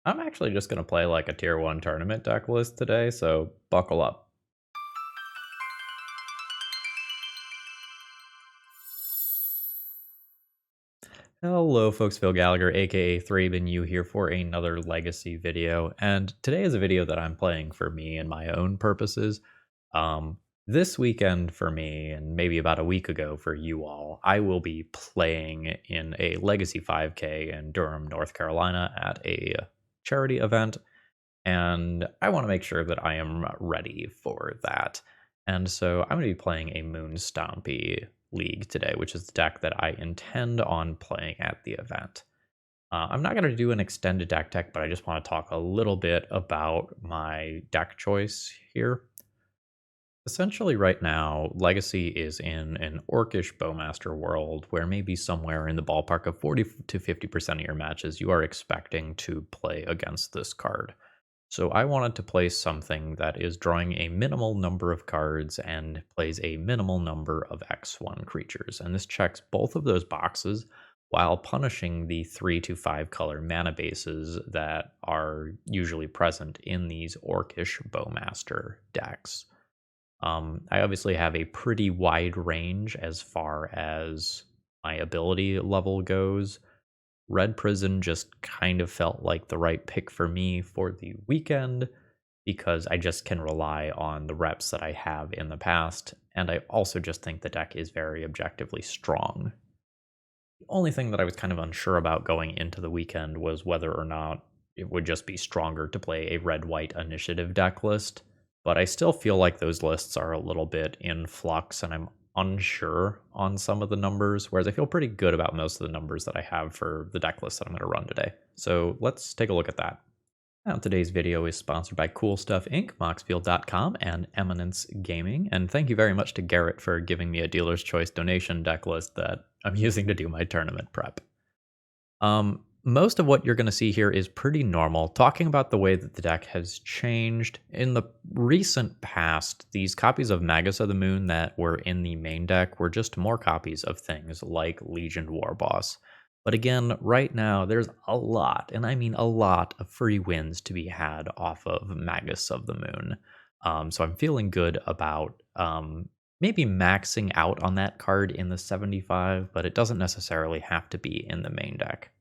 I'm actually just going to play like a tier 1 tournament deck list today, so buckle up. Hello folks, Phil Gallagher, aka ThrabenU here for another Legacy video, and today is a video that I'm playing for me and my own purposes. This weekend for me, and maybe about a week ago for you all, I will be playing in a Legacy 5K in Durham, North Carolina at a charity event, and I want to make sure that I am ready for that. And so I'm going to be playing a Moon Stompy League today, which is the deck that I intend on playing at the event. I'm not going to do an extended deck tech, but I just want to talk a little bit about my deck choice here. Essentially, right now, Legacy is in an Orcish Bowmaster world where maybe somewhere in the ballpark of 40 to 50% of your matches you are expecting to play against this card. So I wanted to play something that is drawing a minimal number of cards and plays a minimal number of X1 creatures. And this checks both of those boxes while punishing the 3 to 5 color mana bases that are usually present in these Orcish Bowmaster decks. I obviously have a pretty wide range as far as my ability level goes. Red Prison just kind of felt like the right pick for me for the weekend because I just can rely on the reps that I have in the past, and I also just think the deck is very objectively strong. The only thing that I was kind of unsure about going into the weekend was whether or not it would just be stronger to play a red-white initiative deck list, but I still feel like those lists are a little bit in flux, and I'm unsure on some of the numbers, whereas I feel pretty good about most of the numbers that I have for the deck list that I'm going to run today. So let's take a look at that. Now, today's video is sponsored by Cool Stuff Inc., Moxfield.com, and Eminence Gaming, and thank you very much to Garrett for giving me a dealer's choice donation deck list that I'm using to do my tournament prep. Most of what you're going to see here is pretty normal, talking about the way that the deck has changed. In the recent past, these copies of Magus of the Moon that were in the main deck were just more copies of things like Legion Warboss. But again, right now, there's a lot, and I mean a lot, of free wins to be had off of Magus of the Moon. So I'm feeling good about maybe maxing out on that card in the 75, but it doesn't necessarily have to be in the main deck.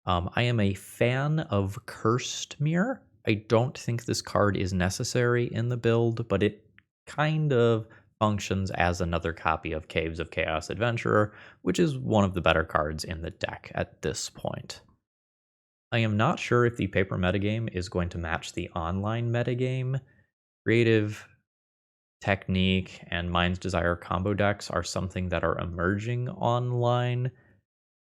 I am a fan of Cursed Mirror. I don't think this card is necessary in the build, but it kind of functions as another copy of Caves of Chaos Adventurer, which is one of the better cards in the deck at this point. I am not sure if the paper metagame is going to match the online metagame. Creative, Technique, and Mind's Desire combo decks are something that are emerging online.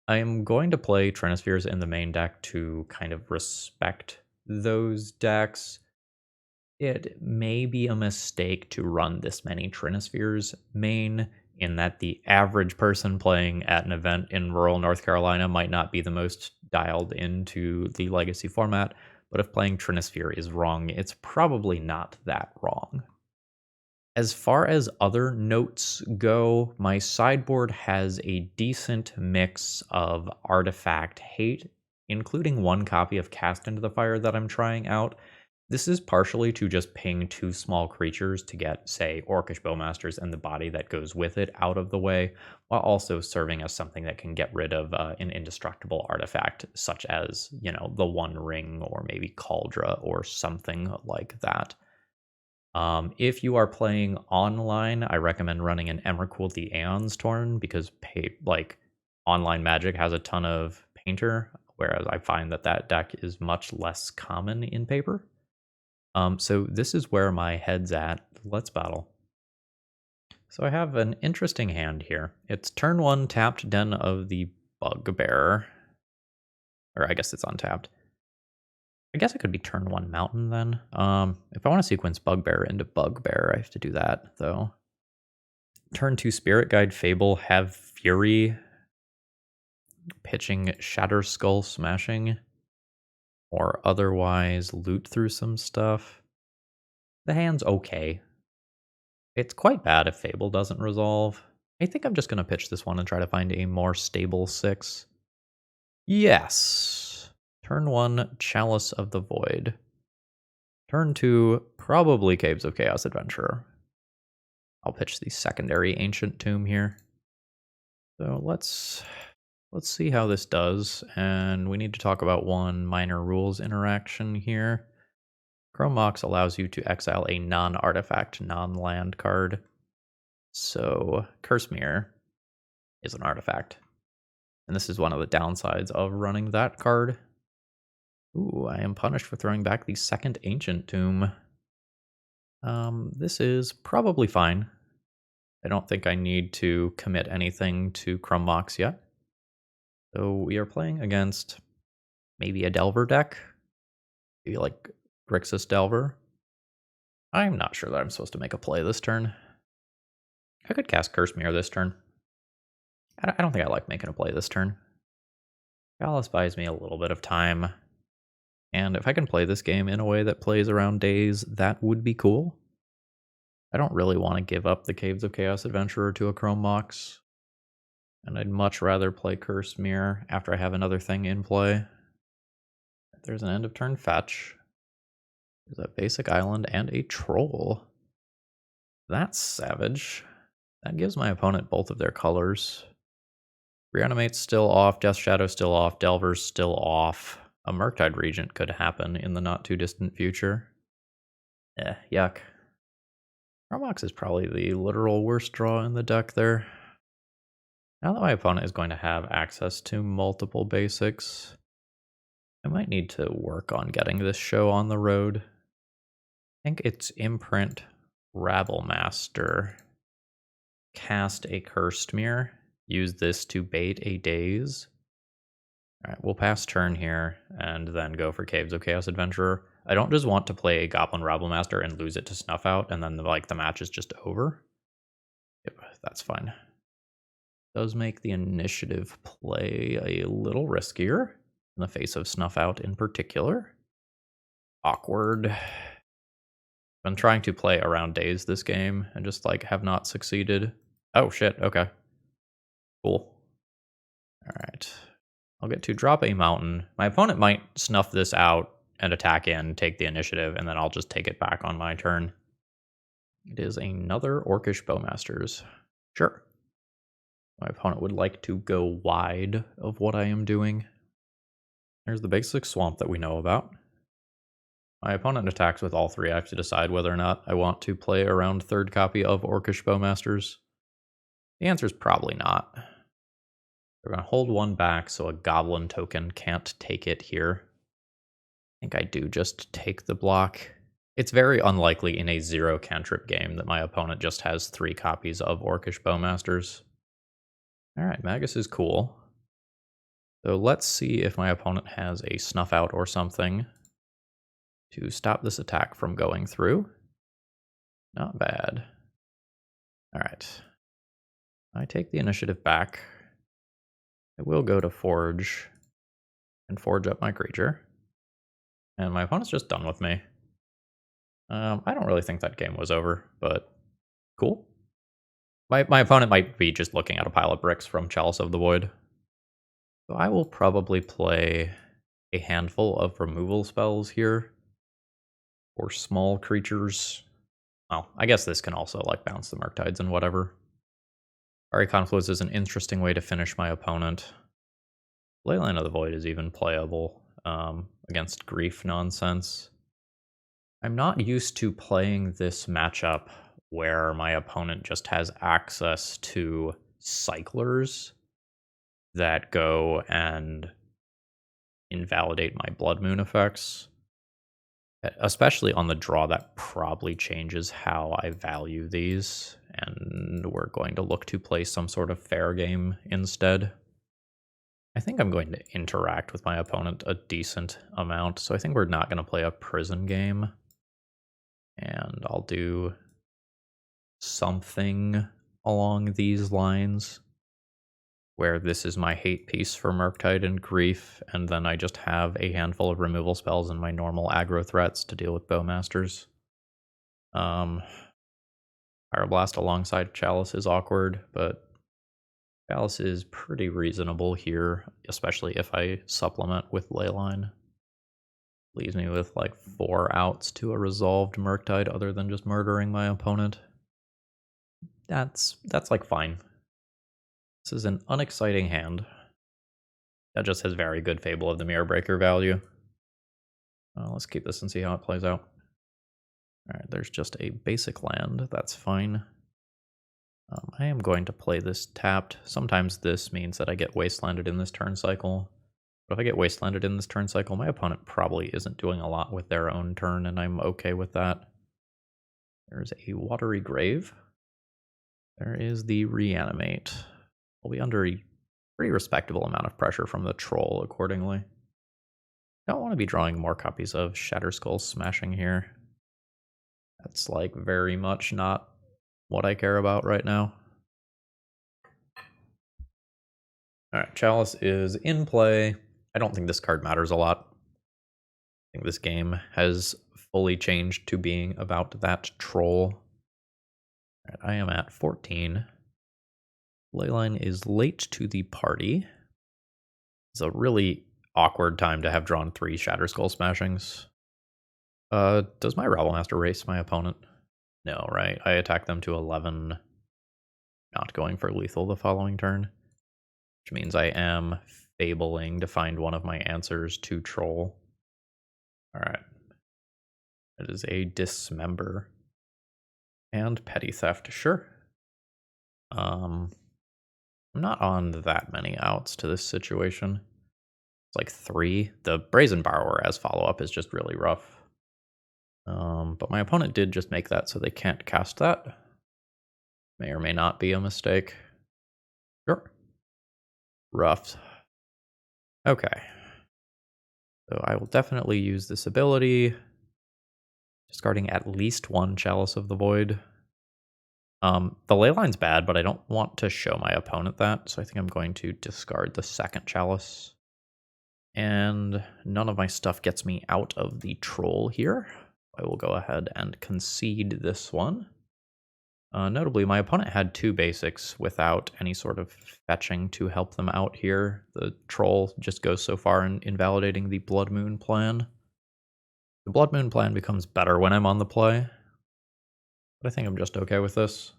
I am going to play Trinispheres in the main deck to kind of respect those decks. It may be a mistake to run this many Trinispheres main, in that the average person playing at an event in rural North Carolina might not be the most dialed into the Legacy format, but if playing Trinisphere is wrong, it's probably not that wrong. As far as other notes go, my sideboard has a decent mix of artifact hate, including one copy of Cast into the Fire that I'm trying out. This is partially to just ping 2 small creatures to get, say, Orcish Bowmasters and the body that goes with it out of the way, while also serving as something that can get rid of an indestructible artifact, such as, the One Ring or maybe Cauldra or something like that. If you are playing online, I recommend running an Emrakul the Aeons Torn because online Magic has a ton of Painter, whereas I find that deck is much less common in paper. So this is where my head's at. Let's battle. So I have an interesting hand here. It's turn 1 tapped Den of the Bugbearer. Or I guess it's untapped. I guess it could be turn 1 Mountain then. If I want to sequence Bugbearer into Bugbear, I have to do that, though. Turn 2 Spirit Guide Fable, have Fury, pitching Shatter Skull Smashing, or otherwise loot through some stuff. The hand's okay. It's quite bad if Fable doesn't resolve. I think I'm just going to pitch this one and try to find a more stable 6. Yes! Turn 1, Chalice of the Void. Turn 2, probably Caves of Chaos Adventurer. I'll pitch the secondary Ancient Tomb here. So let's see how this does, and we need to talk about one minor rules interaction here. Chrome Mox allows you to exile a non-artifact, non-land card. So Curse Mirror is an artifact. And this is one of the downsides of running that card. Ooh, I am punished for throwing back the second Ancient Tomb. This is probably fine. I don't think I need to commit anything to Chrome Mox yet. So we are playing against maybe a Delver deck. Maybe like Grixis Delver. I'm not sure that I'm supposed to make a play this turn. I could cast Curse Mirror this turn. I don't think I like making a play this turn. Chalice buys me a little bit of time. And if I can play this game in a way that plays around days, that would be cool. I don't really want to give up the Caves of Chaos Adventurer to a Chrome Mox. And I'd much rather play Curse Mirror after I have another thing in play. There's an end of turn fetch. There's a basic island and a troll. That's savage. That gives my opponent both of their colors. Reanimate's still off, Death Shadow's still off, Delver's still off. A Murktide Regent could happen in the not too distant future. Yuck. Chrome Mox is probably the literal worst draw in the deck there. Now that my opponent is going to have access to multiple basics, I might need to work on getting this show on the road. I think it's Imprint, Rabblemaster, cast a Cursed Mirror, use this to bait a Daze. Alright, we'll pass turn here, and then go for Caves of Chaos Adventurer. I don't just want to play a Goblin Rabblemaster and lose it to Snuff Out, and then the match is just over. Yep, that's fine. Does make the initiative play a little riskier, in the face of Snuff Out in particular. Awkward. Been trying to play around Daze this game, and just have not succeeded. Oh shit, okay. Cool. Alright. I'll get to drop a mountain. My opponent might snuff this out and attack in, take the initiative, and then I'll just take it back on my turn. It is another Orcish Bowmasters. Sure. My opponent would like to go wide of what I am doing. There's the basic swamp that we know about. My opponent attacks with all three. I have to decide whether or not I want to play around third copy of Orcish Bowmasters. The answer is probably not. We're going to hold one back so a goblin token can't take it here. I think I do just take the block. It's very unlikely in a 0 cantrip game that my opponent just has 3 copies of Orcish Bowmasters. Alright, Magus is cool. So let's see if my opponent has a Snuff Out or something to stop this attack from going through. Not bad. Alright. I take the initiative back. I will go to Forge and forge up my creature. And my opponent's just done with me. I don't really think that game was over, but cool. My opponent might be just looking at a pile of bricks from Chalice of the Void. So I will probably play a handful of removal spells here. For small creatures. Well, I guess this can also bounce the Murktides and whatever. Fiery Confluence is an interesting way to finish my opponent. Leyline of the Void is even playable against Grief nonsense. I'm not used to playing this matchup where my opponent just has access to cyclers that go and invalidate my Blood Moon effects. Especially on the draw, that probably changes how I value these, and we're going to look to play some sort of fair game instead. I think I'm going to interact with my opponent a decent amount, so I think we're not going to play a prison game. And I'll do something along these lines, where this is my hate piece for Murktide and Grief, and then I just have a handful of removal spells and my normal aggro threats to deal with Bowmasters. Fire Blast alongside Chalice is awkward, but Chalice is pretty reasonable here, especially if I supplement with Leyline. Leaves me with like 4 outs to a resolved Murktide other than just murdering my opponent. That's like fine. This is an unexciting hand. That just has very good Fable of the Mirror Breaker value. Let's keep this and see how it plays out. Alright, there's just a basic land, that's fine. I am going to play this tapped. Sometimes this means that I get wastelanded in this turn cycle. But if I get wastelanded in this turn cycle, my opponent probably isn't doing a lot with their own turn, and I'm okay with that. There's a Watery Grave. There is the Reanimate. We'll be under a pretty respectable amount of pressure from the Troll accordingly. Don't want to be drawing more copies of Shatterskull Smashing here. That's like very much not what I care about right now. Alright, Chalice is in play. I don't think this card matters a lot. I think this game has fully changed to being about that troll. Alright, I am at 14. Leyline is late to the party. It's a really awkward time to have drawn 3 Shatterskull Smashings. Does my Bowmaster race my opponent? No, right? I attack them to 11, not going for lethal the following turn, which means I am fabling to find one of my answers to troll. Alright. It is a Dismember. And Petty Theft, sure. I'm not on that many outs to this situation. It's like 3. The Brazen Borrower as follow-up is just really rough. But my opponent did just make that, so they can't cast that. May or may not be a mistake. Sure. Rough. Okay. So I will definitely use this ability. Discarding at least 1 Chalice of the Void. The Leyline's bad, but I don't want to show my opponent that, so I think I'm going to discard the 2nd Chalice. And none of my stuff gets me out of the Troll here. I will go ahead and concede this one. Notably, my opponent had 2 basics without any sort of fetching to help them out here. The Troll just goes so far in invalidating the Blood Moon plan. The Blood Moon plan becomes better when I'm on the play, but I think I'm just okay with this.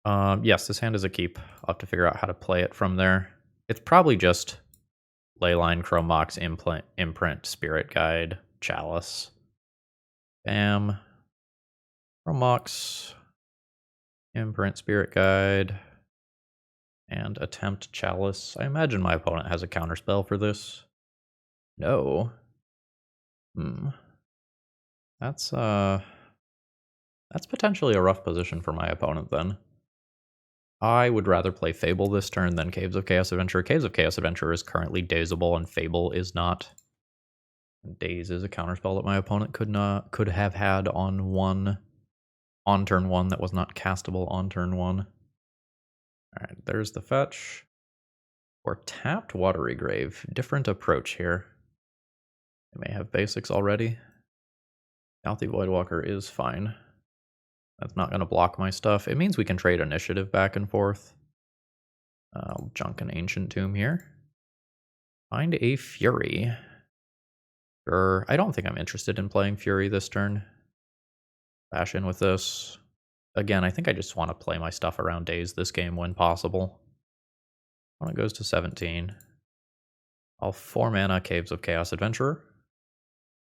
Yes, this hand is a keep. I'll have to figure out how to play it from there. It's probably just Leyline, Chrome Mox, Imprint, Spirit Guide, Chalice. Bam. Chrome Mox, Imprint, Spirit Guide, and Attempt Chalice. I imagine my opponent has a counterspell for this. No. That's potentially a rough position for my opponent then. I would rather play Fable this turn than Caves of Chaos Adventure. Caves of Chaos Adventure is currently dazeable and Fable is not. Daze is a counterspell that my opponent could have had on turn 1 that was not castable on turn 1. Alright, there's the fetch. Or tapped Watery Grave. Different approach here. I may have basics already. Mouthy Voidwalker is fine. That's not going to block my stuff. It means we can trade initiative back and forth. I'll junk an Ancient Tomb here. Find a Fury. Sure. I don't think I'm interested in playing Fury this turn. Bash in with this. Again, I think I just want to play my stuff around Daze this game when possible. When it goes to 17. I'll 4 mana Caves of Chaos Adventurer.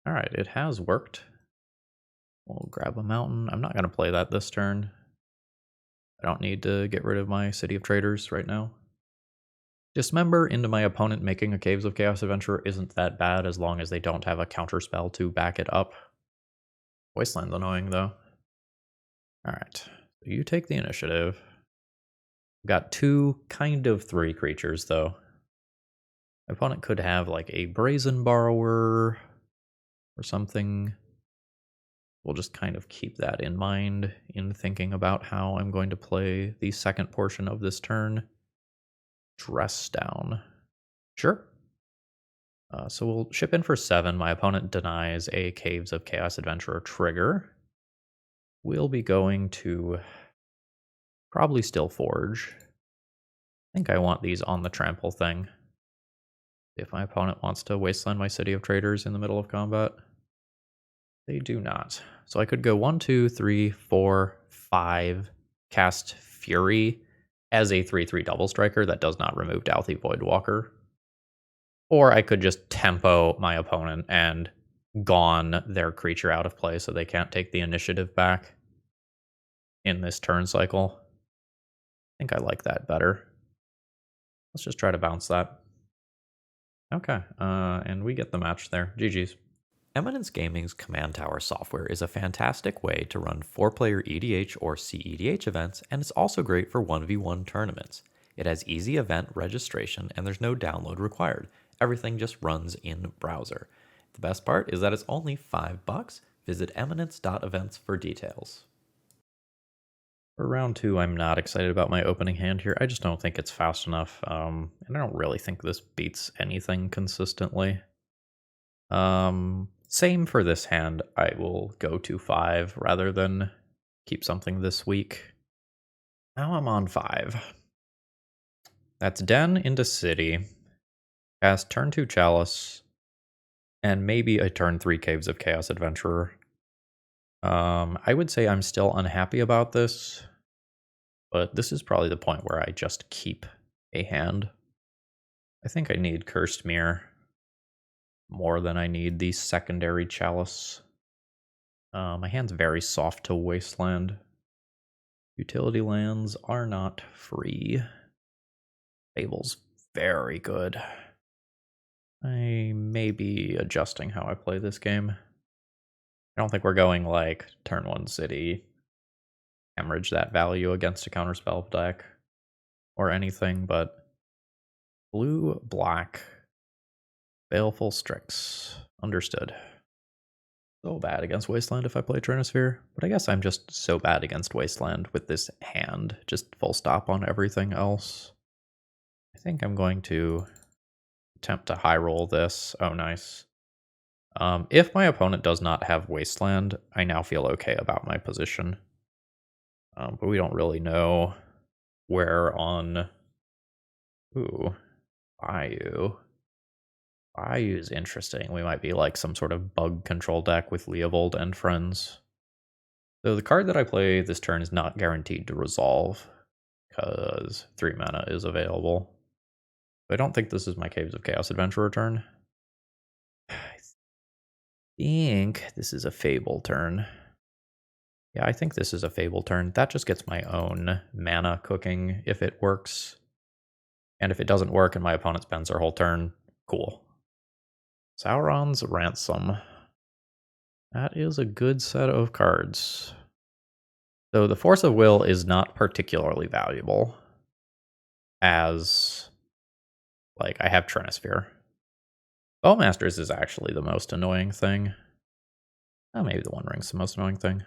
Alright, it has worked. We'll grab a mountain. I'm not going to play that this turn. I don't need to get rid of my City of Traders right now. Dismember into my opponent making a Caves of Chaos Adventurer isn't that bad as long as they don't have a counterspell to back it up. Wasteland's annoying though. Alright, so you take the initiative. We've got 2, kind of 3 creatures though. My opponent could have like a Brazen Borrower or something. We'll just kind of keep that in mind in thinking about how I'm going to play the second portion of this turn. Dress down. Sure. So we'll ship in for 7. My opponent denies a Caves of Chaos Adventurer trigger. We'll be going to probably still Forge. I think I want these on the trample thing. If my opponent wants to wasteland my City of Traders in the middle of combat. They do not. So I could go 1, 2, 3, 4, 5, cast Fury as a 3/3 double striker that does not remove Douthie Voidwalker. Or I could just tempo my opponent and gone their creature out of play so they can't take the initiative back in this turn cycle. I think I like that better. Let's just try to bounce that. Okay, and we get the match there. GG's. Eminence Gaming's Command Tower software is a fantastic way to run 4-player EDH or CEDH events, and it's also great for 1v1 tournaments. It has easy event registration, and there's no download required. Everything just runs in browser. The best part is that it's only $5. Visit eminence.events for details. For round 2, I'm not excited about my opening hand here. I just don't think it's fast enough, and I don't really think this beats anything consistently. Same for this hand. I will go to 5 rather than keep something this weak. Now I'm on 5. That's Den into City. Cast turn 2 Chalice. And maybe a turn 3 Caves of Chaos Adventurer. I would say I'm still unhappy about this. But this is probably the point where I just keep a hand. I think I need Cursed Mirror more than I need the secondary Chalice. My hand's very soft to Wasteland. Utility lands are not free. Fable's very good. I may be adjusting how I play this game. I don't think we're going like turn 1 City, hemorrhage that value against a counterspell deck or anything, but blue, black, Baleful Strix. Understood. So bad against Wasteland if I play Trinisphere, but I guess I'm just so bad against Wasteland with this hand. Just full stop on everything else. I think I'm going to attempt to high roll this. Oh, nice. If my opponent does not have Wasteland, I now feel okay about my position. But we don't really know where on... Ooh, Bayou. Bayou's interesting. We might be like some sort of bug control deck with Leovold and friends. So the card that I play this turn is not guaranteed to resolve, because 3 mana is available. I don't think this is my Caves of Chaos Adventurer turn. I think this is a Fable turn. Yeah, I think this is a Fable turn. That just gets my own mana cooking if it works. And if it doesn't work and my opponent spends their whole turn, cool. Sauron's Ransom. That is a good set of cards. So the Force of Will is not particularly valuable, as, like, I have Trinisphere. Bowmasters is actually the most annoying thing. Oh, maybe the One Ring's the most annoying thing.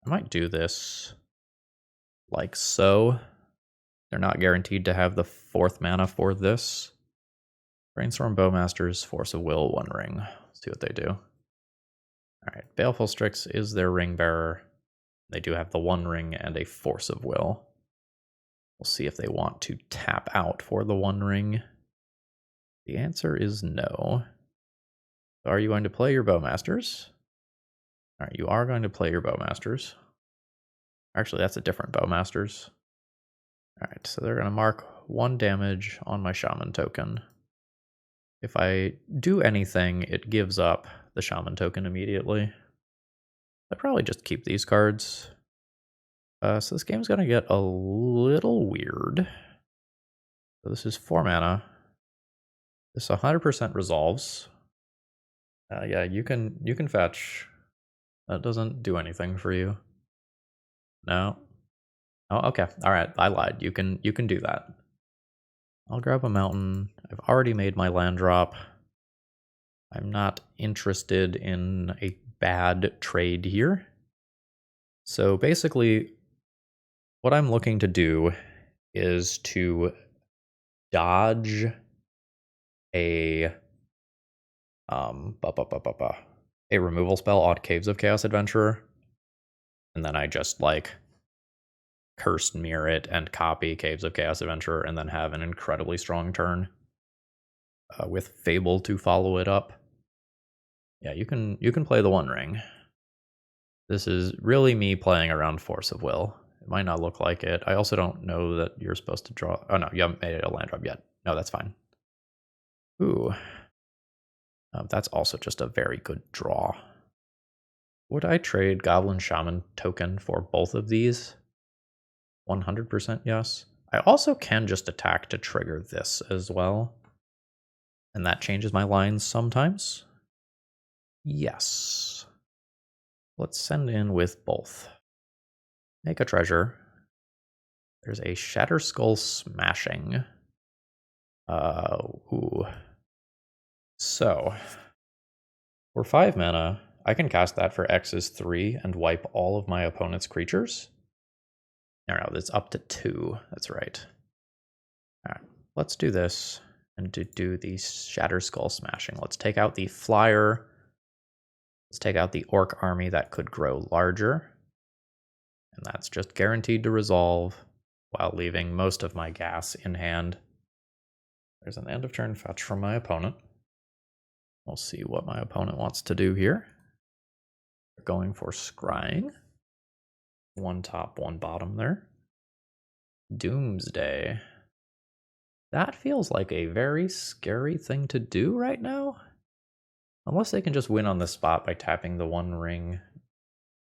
I might do this like so. They're not guaranteed to have the 4th mana for this. Brainstorm Bowmasters, Force of Will, One Ring. Let's see what they do. Alright, Baleful Strix is their ring bearer. They do have the One Ring and a Force of Will. We'll see if they want to tap out for the One Ring. The answer is no. So are you going to play your Bowmasters? Alright, you are going to play your Bowmasters. Actually, that's a different Bowmasters. Alright, so they're going to mark 1 damage on my Shaman token. If I do anything, it gives up the Shaman token immediately. I'd probably just keep these cards. So this game's going to get a little weird. So this is 4 mana. This 100% resolves. Yeah, you can fetch. That doesn't do anything for you. No. Oh, okay. All right, I lied. You can do that. I'll grab a mountain. I've already made my land drop. I'm not interested in a bad trade here. So basically, what I'm looking to do is to dodge a removal spell on Caves of Chaos Adventurer, and then I just like Cursed Mirror it and copy Caves of Chaos Adventurer, and then have an incredibly strong turn. with Fable to follow it up. Yeah, you can play the One Ring. This is really me playing around Force of Will. It might not look like it. I also don't know that you're supposed to draw. Oh no, you haven't made it a land drop yet. No, that's fine. Ooh. That's also just a very good draw. Would I trade Goblin Shaman token for both of these? 100% yes. I also can just attack to trigger this as well. And that changes my lines sometimes. Yes. Let's send in with both. Make a treasure. There's a Shatter Skull Smashing. Ooh. So, for 5 mana, I can cast that for X is 3 and wipe all of my opponent's creatures. No, that's up to 2. That's right. Alright, let's do this and do the Shatter Skull Smashing. Let's take out the flyer. Let's take out the Orc army that could grow larger. And that's just guaranteed to resolve while leaving most of my gas in hand. There's an end of turn fetch from my opponent. We'll see what my opponent wants to do here. They're going for Scrying. 1 top, 1 bottom there. Doomsday. That feels like a very scary thing to do right now. Unless they can just win on the spot by tapping the One Ring,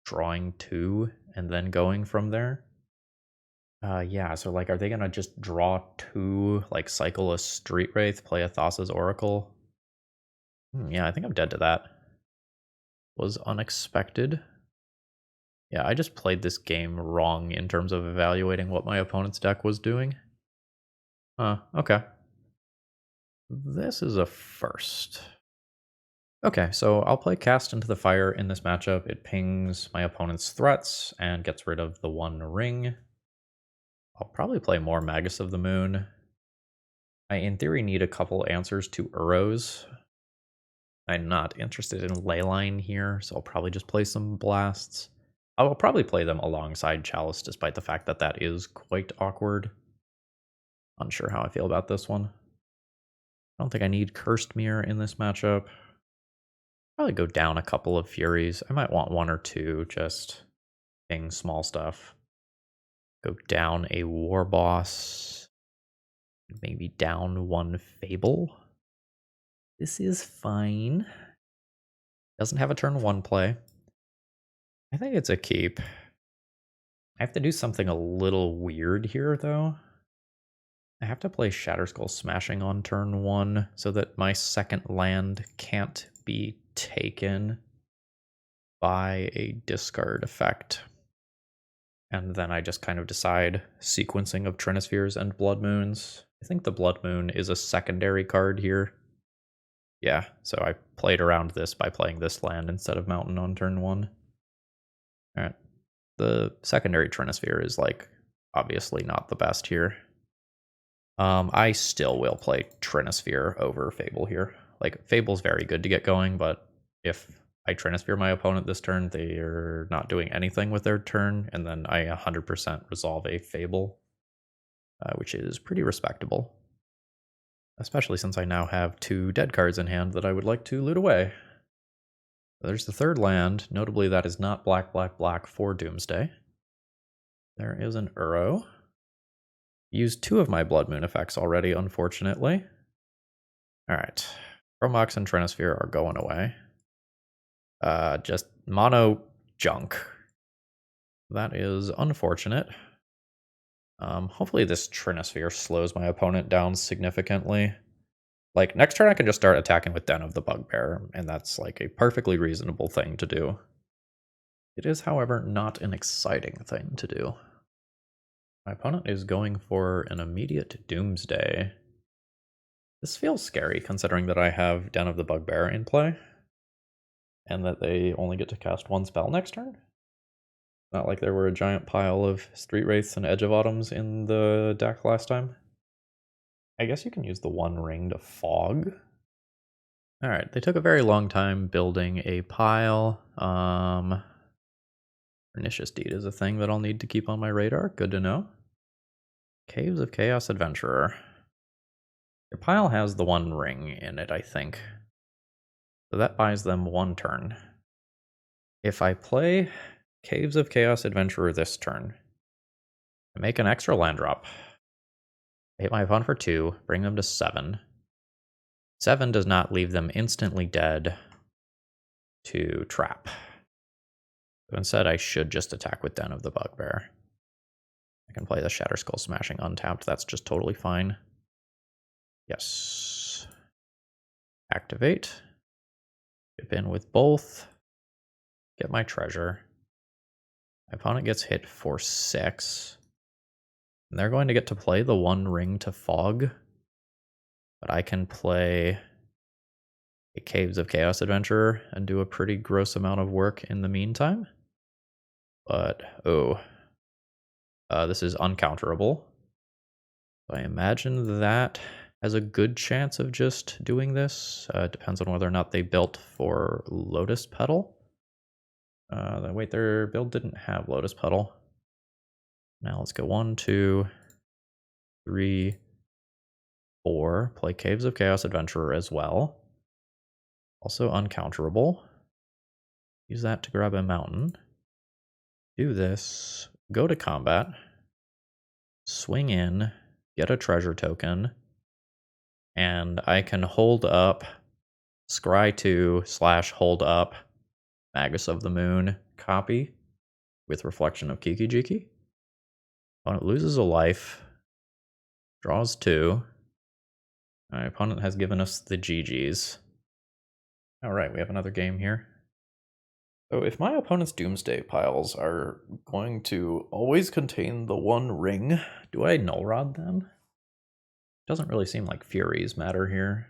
drawing 2, and then going from there. Yeah, so like, are they gonna just draw 2, like cycle a Street Wraith, play a Thassa's Oracle? Yeah, I think I'm dead to that. Was unexpected. Yeah, I just played this game wrong in terms of evaluating what my opponent's deck was doing. Okay. This is a first. Okay, so I'll play Cast into the Fire in this matchup. It pings my opponent's threats and gets rid of the One Ring. I'll probably play more Magus of the Moon. I, in theory, need a couple answers to Uros. I'm not interested in Leyline here, so I'll probably just play some Blasts. I will probably play them alongside Chalice, despite the fact that that is quite awkward. Unsure how I feel about this one. I don't think I need Cursed Mirror in this matchup. Probably go down a couple of Furies. I might want 1 or 2, just ping small stuff. Go down a War Boss. Maybe down 1 Fable. This is fine. Doesn't have a turn 1 play. I think it's a keep. I have to do something a little weird here, though. I have to play Shatterskull Smashing on turn 1 so that my second land can't be taken by a discard effect. And then I just kind of decide sequencing of Trinispheres and Blood Moons. I think the Blood Moon is a secondary card here. Yeah, so I played around this by playing this land instead of Mountain on turn 1. Alright. The secondary Trinisphere is, like, obviously not the best here. I still will play Trinisphere over Fable here. Like, Fable's very good to get going, but if I Trinisphere my opponent this turn, they're not doing anything with their turn, and then I 100% resolve a Fable, which is pretty respectable. Especially since I now have 2 dead cards in hand that I would like to loot away. There's the third land. Notably, that is not black, black, black for Doomsday. There is an Uro. Used 2 of my Blood Moon effects already, unfortunately. Alright. Chromox and Trinisphere are going away. Just mono junk. That is unfortunate. Hopefully this Trinisphere slows my opponent down significantly. Like, next turn I can just start attacking with Den of the Bugbear, and that's like a perfectly reasonable thing to do. It is, however, not an exciting thing to do. My opponent is going for an immediate Doomsday. This feels scary, considering that I have Den of the Bugbear in play, and that they only get to cast 1 spell next turn. Not like there were a giant pile of Street Wraiths and Edge of Autumns in the deck last time. I guess you can use the One Ring to fog. Alright, they took a very long time building a pile. Pernicious Deed is a thing that I'll need to keep on my radar. Good to know. Caves of Chaos Adventurer. Your pile has the One Ring in it, I think. So that buys them 1 turn. If I play Caves of Chaos Adventurer this turn, I make an extra land drop. I hit my opponent for 2, bring them to 7. 7 does not leave them instantly dead to trap. So instead, I should just attack with Den of the Bugbear. I can play the Shatter Skull Smashing untapped. That's just totally fine. Yes. Activate. Chip in with both. Get my treasure. My opponent gets hit for 6. And they're going to get to play the One Ring to Fog. But I can play a Caves of Chaos Adventurer and do a pretty gross amount of work in the meantime. But, this is uncounterable. I imagine that has a good chance of just doing this. It depends on whether or not they built for Lotus Petal. Wait, their build didn't have Lotus Petal. Now let's go 1, 2, 3, 4. Play Caves of Chaos Adventurer as well. Also uncounterable. Use that to grab a mountain. Do this. Go to combat. Swing in. Get a treasure token. And I can hold up Scry 2 / hold up Magus of the Moon copy with Reflection of Kiki Jiki. Opponent loses a life. Draws 2. My opponent has given us the GGs. Alright, we have another game here. So if my opponent's Doomsday piles are going to always contain the One Ring, do I null rod them? Doesn't really seem like Furies matter here.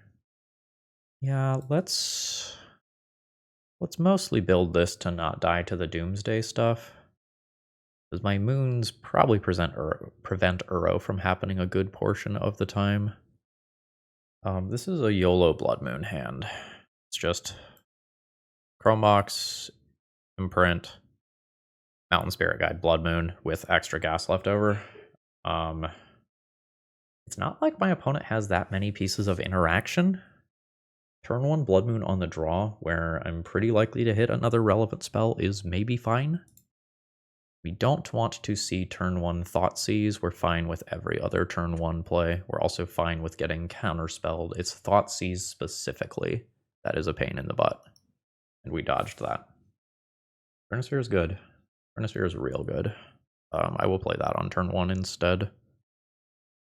Yeah, let's mostly build this to not die to the Doomsday stuff. Because my moons probably prevent Uro from happening a good portion of the time. This is a YOLO Blood Moon hand. It's just Chrome Box, Imprint, Mountain Spirit Guide, Blood Moon with extra gas left over. It's not like my opponent has that many pieces of interaction. Turn 1 Blood Moon on the draw, where I'm pretty likely to hit another relevant spell, is maybe fine. We don't want to see turn 1 Thoughtseize. We're fine with every other turn 1 play. We're also fine with getting counterspelled. It's Thoughtseize specifically that is a pain in the butt. And we dodged that. Trinisphere is good. Trinisphere is real good. I will play that on turn 1 instead.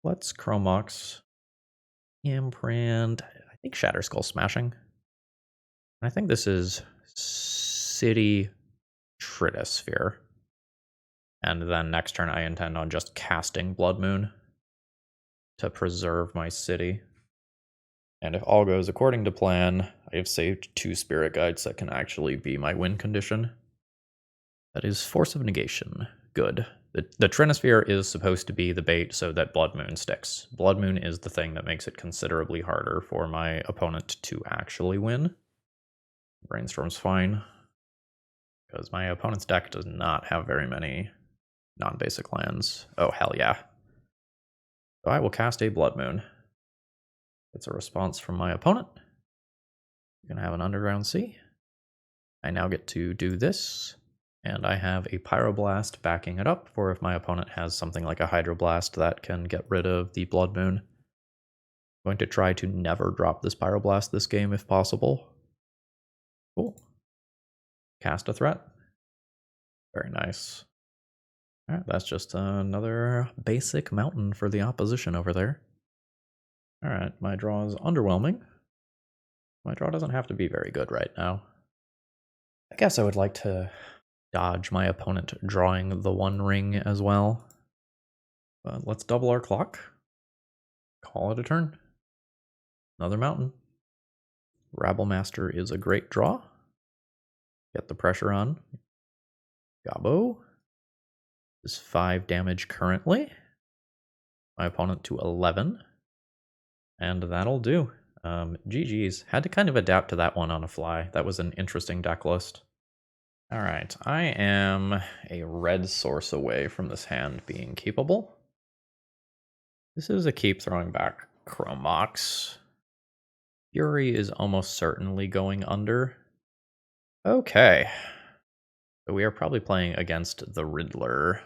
Let's Chromox. Imprint. I think Shatter Skull Smashing. I think this is City Trinisphere. And then next turn I intend on just casting Blood Moon to preserve my city. And if all goes according to plan, I have saved 2 Spirit Guides that can actually be my win condition. That is Force of Negation. Good. The Trinisphere is supposed to be the bait so that Blood Moon sticks. Blood Moon is the thing that makes it considerably harder for my opponent to actually win. Brainstorm's fine, because my opponent's deck does not have very many non-basic lands. Oh, hell yeah. So I will cast a Blood Moon. It's a response from my opponent. We're going to have an Underground Sea. I now get to do this, and I have a Pyroblast backing it up for if my opponent has something like a Hydroblast that can get rid of the Blood Moon. I'm going to try to never drop this Pyroblast this game if possible. Cool. Cast a threat. Very nice. Alright, that's just another basic mountain for the opposition over there. Alright, my draw is underwhelming. My draw doesn't have to be very good right now. I guess I would like to dodge my opponent drawing the One Ring as well. But let's double our clock. Call it a turn. Another mountain. Rabblemaster is a great draw. Get the pressure on. Gabo is 5 damage currently. My opponent to 11. And that'll do. GG's. Had to kind of adapt to that one on a fly. That was an interesting deck list. Alright, I am a red source away from this hand being keepable. This is a keep throwing back Chromox. Fury is almost certainly going under. Okay. So we are probably playing against the Riddler,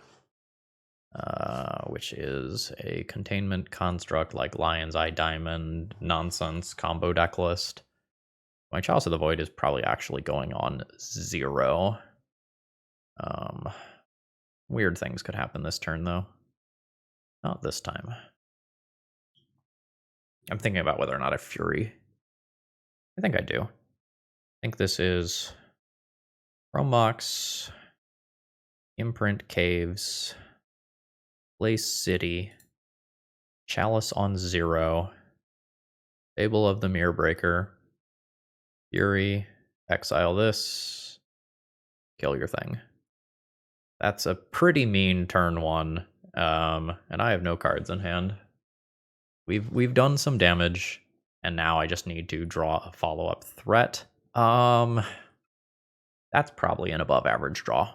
which is a containment construct like Lion's Eye Diamond nonsense combo deck list. My Chalice of the Void is probably actually going on 0. Weird things could happen this turn, though. Not this time. I'm thinking about whether or not I Fury. I think I do. I think this is Chromox, Imprint Caves, Place City, Chalice on 0, Fable of the Mirror Breaker, Fury, exile this, kill your thing. That's a pretty mean turn 1, and I have no cards in hand. We've done some damage, and now I just need to draw a follow-up threat. That's probably an above-average draw.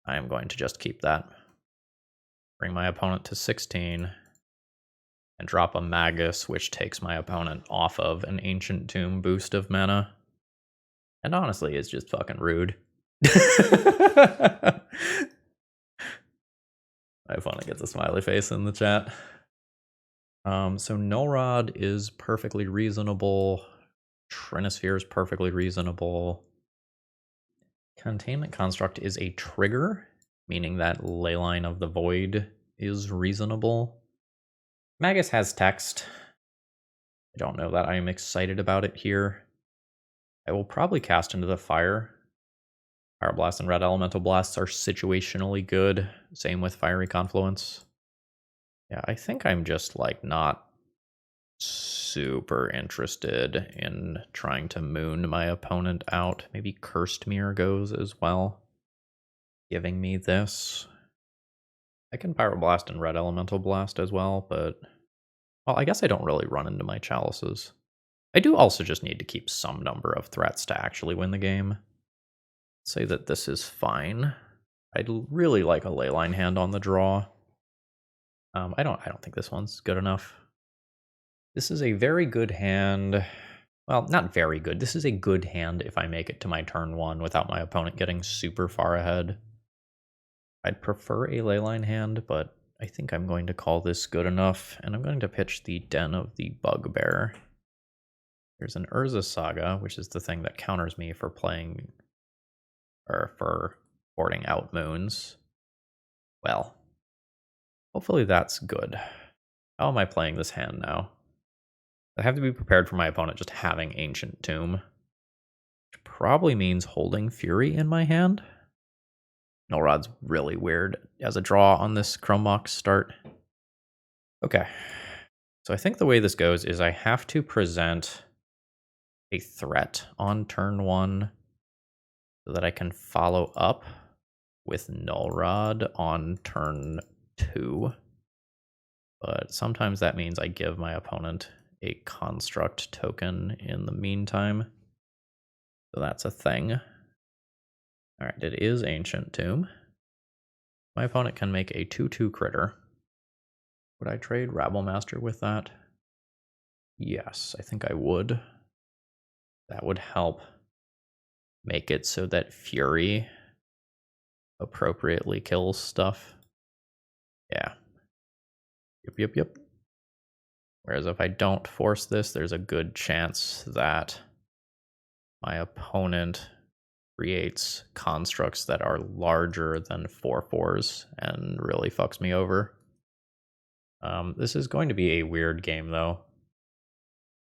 I am going to just keep that. Bring my opponent to 16, and drop a Magus, which takes my opponent off of an Ancient Tomb boost of mana. And honestly, it's just fucking rude. My opponent gets a smiley face in the chat. So Null Rod is perfectly reasonable. Trinisphere is perfectly reasonable. Containment Construct is a trigger, meaning that Leyline of the Void is reasonable. Magus has text. I don't know that I am excited about it here. I will probably cast into the fire. Fire Blast and Red Elemental Blasts are situationally good. Same with Fiery Confluence. Yeah, I think I'm just like not super interested in trying to moon my opponent out. Maybe Cursed Mirror goes as well, giving me this. I can Pyroblast and Red Elemental Blast as well, but well, I guess I don't really run into my Chalices. I do also just need to keep some number of threats to actually win the game. Say that this is fine. I'd really like a Leyline hand on the draw. I don't think this one's good enough. This is a very good hand. Well, not very good. This is a good hand if I make it to my turn 1 without my opponent getting super far ahead. I'd prefer a Leyline hand, but I think I'm going to call this good enough, and I'm going to pitch the Den of the Bugbear. There's an Urza Saga, which is the thing that counters me for playing, or for boarding out moons. Well, hopefully that's good. How am I playing this hand now? I have to be prepared for my opponent just having Ancient Tomb, which probably means holding Fury in my hand. Null Rod's really weird as a draw on this Chromox start. Okay, so I think the way this goes is I have to present a threat on turn 1 so that I can follow up with Null Rod on turn 2. But sometimes that means I give my opponent a construct token in the meantime. So that's a thing. Alright, it is Ancient Tomb. My opponent can make a 2/2 critter. Would I trade Rabblemaster with that? Yes, I think I would. That would help make it so that Fury appropriately kills stuff. Yeah. Yep. Whereas if I don't force this, there's a good chance that my opponent creates constructs that are larger than 4/4s and really fucks me over. This is going to be a weird game, though.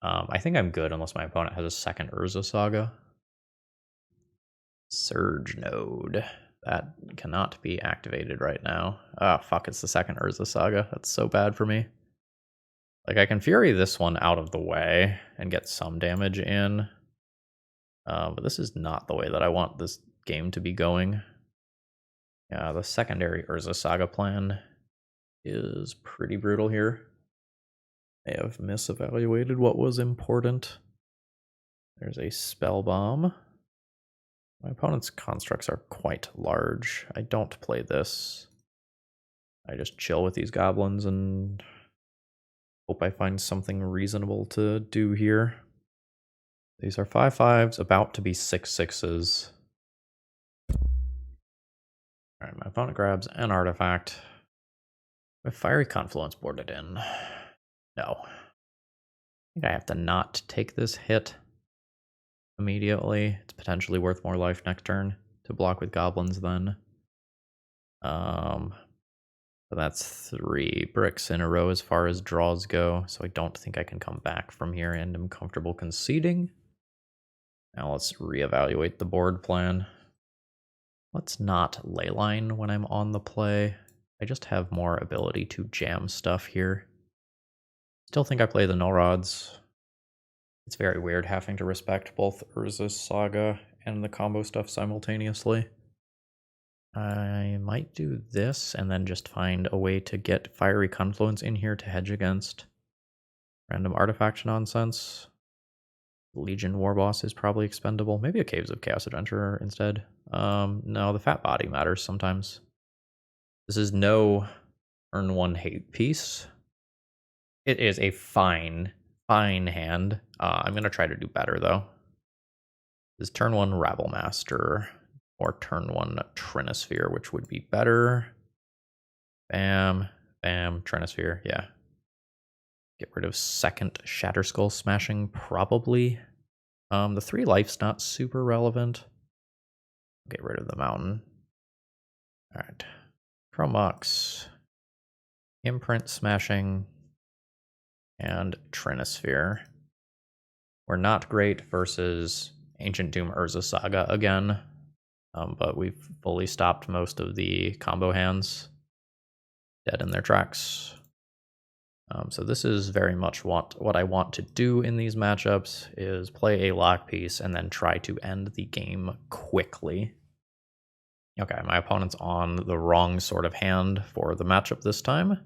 I think I'm good unless my opponent has a second Urza Saga. Surge Node. That cannot be activated right now. Ah, fuck, it's the second Urza Saga. That's so bad for me. Like, I can Fury this one out of the way and get some damage in. But this is not the way that I want this game to be going. Yeah, the secondary Urza Saga plan is pretty brutal here. I have misevaluated what was important. There's a Spell Bomb. My opponent's constructs are quite large. I don't play this. I just chill with these goblins and Hope I find something reasonable to do here. These are 5/5s, about to be 6/6s. Alright, my opponent grabs an artifact. With Fiery Confluence boarded in. No. I think I have to not take this hit immediately. It's potentially worth more life next turn to block with goblins then. So that's 3 bricks in a row as far as draws go, so I don't think I can come back from here and I'm comfortable conceding. Now let's reevaluate the board plan. Let's not leyline when I'm on the play. I just have more ability to jam stuff here. Still think I play the null rods. It's very weird having to respect both Urza's Saga and the combo stuff simultaneously. I might do this and then just find a way to get Fiery Confluence in here to hedge against random artifact nonsense. Legion War Boss is probably expendable. Maybe a Caves of Chaos Adventurer instead. No, the fat body matters sometimes. This is no earn 1 hate piece. It is a fine hand. I'm going to try to do better though. This is turn 1 Rabblemaster. Or turn 1 Trinisphere, which would be better. Bam, bam, Trinisphere, yeah. Get rid of second Shatterskull Smashing, probably. The 3 life's not super relevant. Get rid of the mountain. Alright. Chromox. Imprint Smashing. And Trinisphere. We're not great versus Ancient Doom Urza Saga again. But we've fully stopped most of the combo hands dead in their tracks. So this is very much what I want to do in these matchups is play a lock piece and then try to end the game quickly. Okay, my opponent's on the wrong sort of hand for the matchup this time,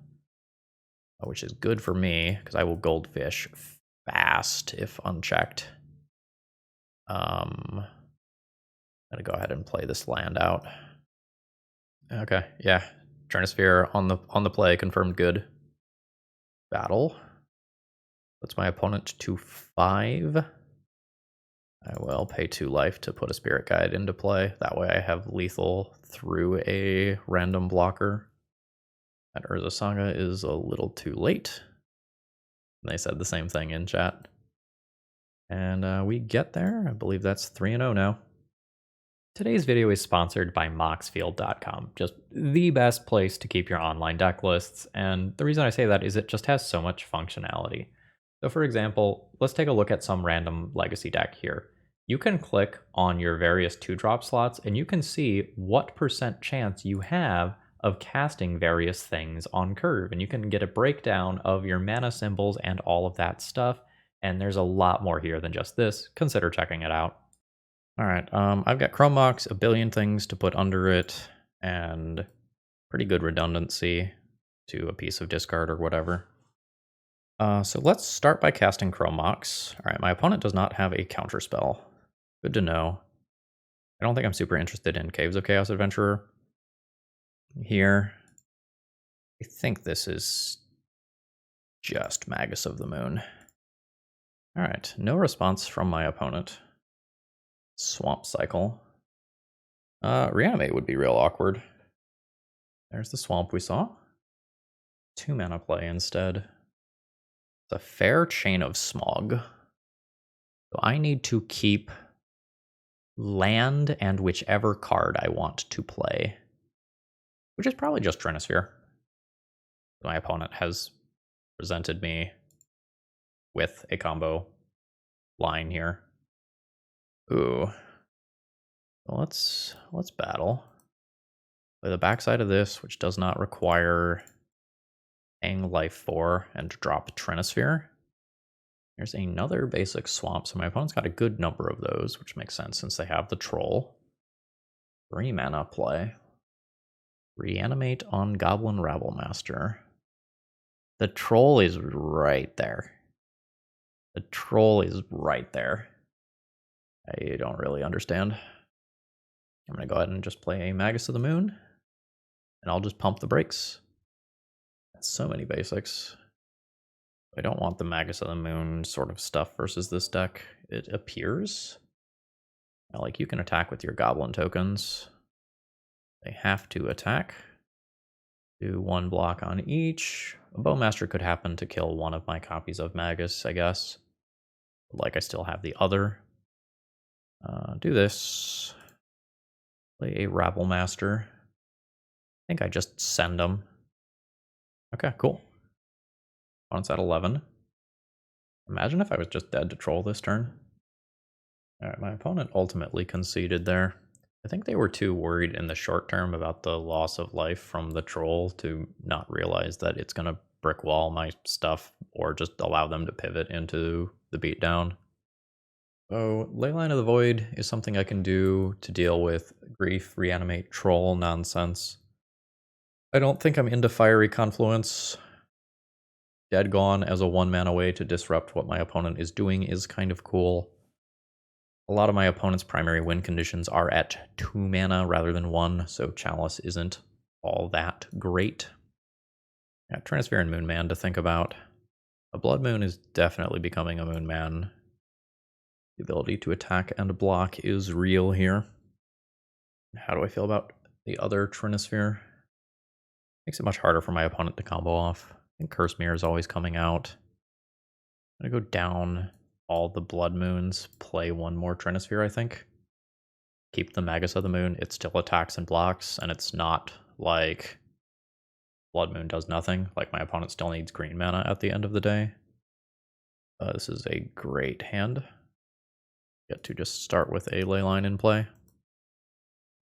which is good for me because I will goldfish fast if unchecked. I'm gonna go ahead and play this land out. Okay, yeah. Trinisphere on the play, confirmed good. Battle. Puts my opponent to 5. I will pay 2 life to put a Spirit Guide into play. That way I have lethal through a random blocker. That Urza Saga is a little too late. They said the same thing in chat. And we get there. I believe that's 3-0 now. Today's video is sponsored by moxfield.com, just the best place to keep your online deck lists, and the reason I say that is it just has so much functionality. So for example, let's take a look at some random legacy deck here. You can click on your various 2-drop slots and you can see what % chance you have of casting various things on curve, and you can get a breakdown of your mana symbols and all of that stuff, and there's a lot more here than just this. Consider checking it out. Alright, I've got Chromox, a billion things to put under it, and pretty good redundancy to a piece of discard or whatever. So let's start by casting Chromox. Alright, my opponent does not have a counterspell. Good to know. I don't think I'm super interested in Caves of Chaos Adventurer here. I think this is just Magus of the Moon. Alright, no response from my opponent. Swamp Cycle. Reanimate would be real awkward. There's the swamp we saw. 2 mana play instead. It's a fair chain of smog. So I need to keep land and whichever card I want to play, which is probably just Trinisphere. My opponent has presented me with a combo line here. Ooh. Well, let's battle. Play the backside of this, which does not require paying life for, and drop Trinisphere. There's another basic swamp, so my opponent's got a good number of those, which makes sense since they have the troll. 3 mana play. Reanimate on Goblin Rabblemaster. The troll is right there. The troll is right there. I don't really understand. I'm going to go ahead and just play a Magus of the Moon, and I'll just pump the brakes. That's so many basics. I don't want the Magus of the Moon sort of stuff versus this deck. It appears. Like, you can attack with your Goblin tokens. They have to attack. Do one block on each. A Bowmaster could happen to kill one of my copies of Magus, I guess. Like, I still have the other. Do this. Play a Rabble Master. I think I just send them. Okay, cool. Opponent's at 11. Imagine if I was just dead to troll this turn. Alright, my opponent ultimately conceded there. I think they were too worried in the short term about the loss of life from the troll to not realize that it's going to brick wall my stuff or just allow them to pivot into the beatdown. So, Leyline of the Void is something I can do to deal with grief, reanimate, troll nonsense. I don't think I'm into Fiery Confluence. Dead Gone as a 1-mana way to disrupt what my opponent is doing is kind of cool. A lot of my opponent's primary win conditions are at 2 mana rather than 1, so Chalice isn't all that great. Got Trinisphere and Moonman to think about. A Blood Moon is definitely becoming a Moonman. The ability to attack and block is real here. How do I feel about the other Trinisphere? Makes it much harder for my opponent to combo off. I think Curse Mirror is always coming out. I'm gonna go down all the Blood Moons, play one more Trinisphere, I think. Keep the Magus of the Moon, it still attacks and blocks, and it's not like Blood Moon does nothing. Like, my opponent still needs green mana at the end of the day. This is a great hand. Get to just start with a Leyline in play.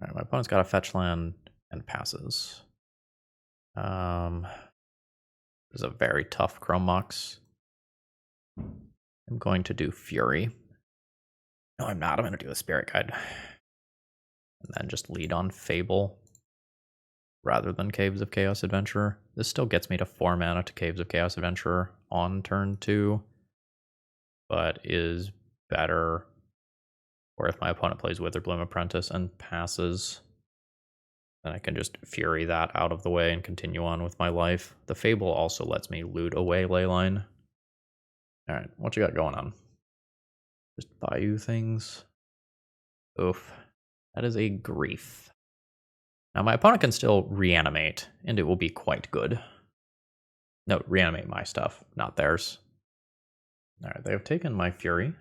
Alright, my opponent's got a fetch land and passes. This is a very tough Chrome Mox. I'm going to do Fury. No, I'm not. I'm going to do a Spirit Guide. And then just lead on Fable rather than Caves of Chaos Adventurer. This still gets me to 4 mana to Caves of Chaos Adventurer on turn 2, but is better or if my opponent plays Witherbloom Apprentice and passes, then I can just Fury that out of the way and continue on with my life. The Fable also lets me loot away Leyline. Alright, what you got going on? Just Bayou things. Oof. That is a grief. Now my opponent can still reanimate, and it will be quite good. No, reanimate my stuff, not theirs. Alright, they have taken my Fury.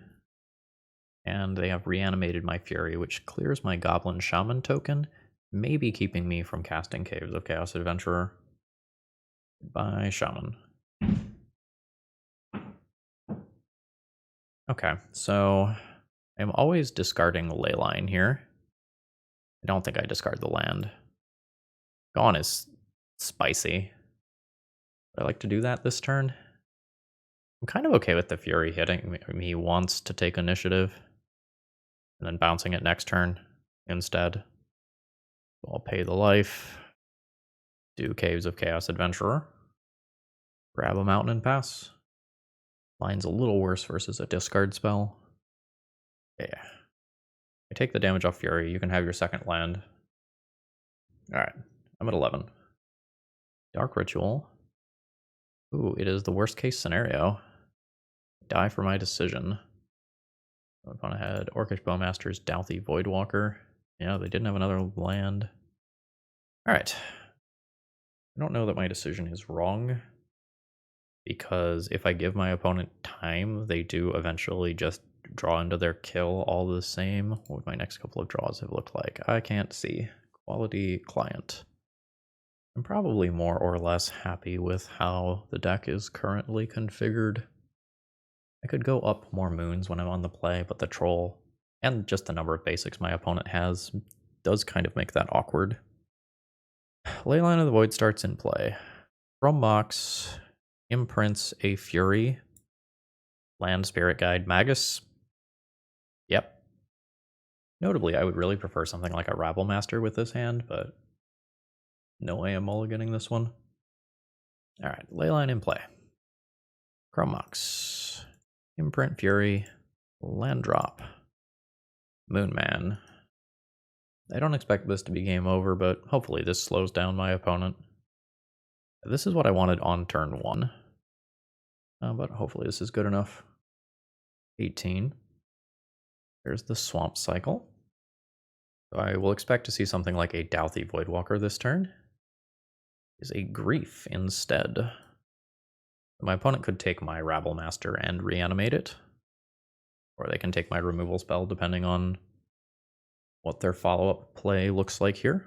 And they have reanimated my Fury, which clears my Goblin Shaman token, maybe keeping me from casting Caves of Chaos Adventurer. Goodbye, Shaman. Okay, so I'm always discarding Leyline here. I don't think I discard the land. Gone is spicy. Would I like to do that this turn? I'm kind of okay with the Fury hitting me once to take initiative, and then bouncing it next turn instead. So I'll pay the life, do Caves of Chaos Adventurer, grab a mountain and pass. Line's a little worse versus a discard spell. Yeah. I take the damage off Fury, you can have your second land. Alright, I'm at 11. Dark Ritual. Ooh, it is the worst case scenario. Die for my decision. My opponent had Orcish Bowmaster's Douthy Voidwalker. Yeah, they didn't have another land. Alright. I don't know that my decision is wrong, because if I give my opponent time, they do eventually just draw into their kill all the same. What would my next couple of draws have looked like? I can't see. Quality client. I'm probably more or less happy with how the deck is currently configured. I could go up more moons when I'm on the play, but the troll and just the number of basics my opponent has does kind of make that awkward. Leyline of the Void starts in play. From Mox, imprints a Fury, land Spirit Guide, Magus. Yep. Notably, I would really prefer something like a Rabble Master with this hand, but no way I'm mulliganing this one. Alright, Leyline in play. Chrome Mox, imprint Fury, land drop, Moonman. I don't expect this to be game over, but hopefully this slows down my opponent. This is what I wanted on turn 1. but hopefully this is good enough. 18. There's the Swamp Cycle. So I will expect to see something like a Douthie Voidwalker this turn. Is a Grief instead. My opponent could take my Rabblemaster and reanimate it. Or they can take my removal spell depending on what their follow-up play looks like here.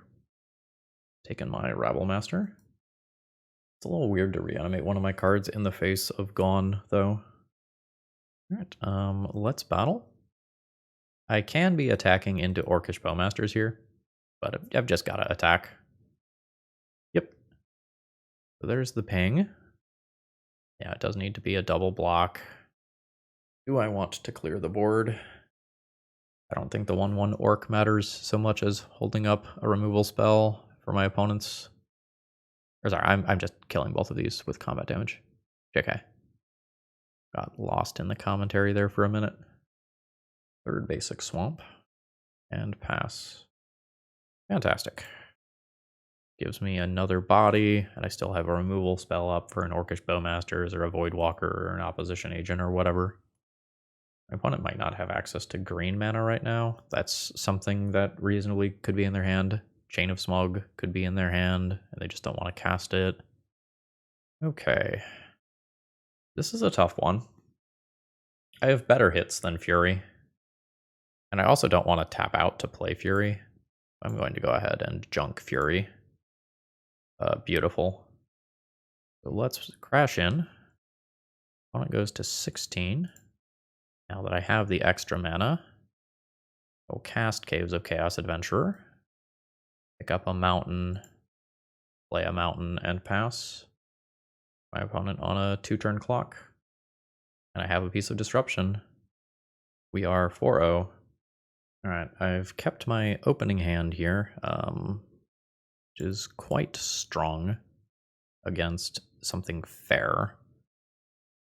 Taking my Rabblemaster. It's a little weird to reanimate one of my cards in the face of Gone, though. Alright, let's battle. I can be attacking into Orcish Bowmasters here, but I've just got to attack. Yep. So there's the ping. Yeah, it does need to be a double block. Do I want to clear the board? I don't think the 1/1 Orc matters so much as holding up a removal spell for my opponents. Or sorry, I'm just killing both of these with combat damage. JK. Got lost in the commentary there for a minute. Third basic swamp. And pass. Fantastic. Gives me another body, and I still have a removal spell up for an Orcish Bowmasters or a Voidwalker or an opposition agent or whatever. My opponent might not have access to green mana right now. That's something that reasonably could be in their hand. Chain of Smug could be in their hand, and they just don't want to cast it. Okay. This is a tough one. I have better hits than Fury. And I also don't want to tap out to play Fury. I'm going to go ahead and junk Fury. Beautiful. So let's crash in. Opponent goes to 16. Now that I have the extra mana, I'll cast Caves of Chaos Adventurer. Pick up a mountain, play a mountain, and pass my opponent on a 2-turn clock. And I have a piece of disruption. We are 4-0. Alright, I've kept my opening hand here, which is quite strong against something fair.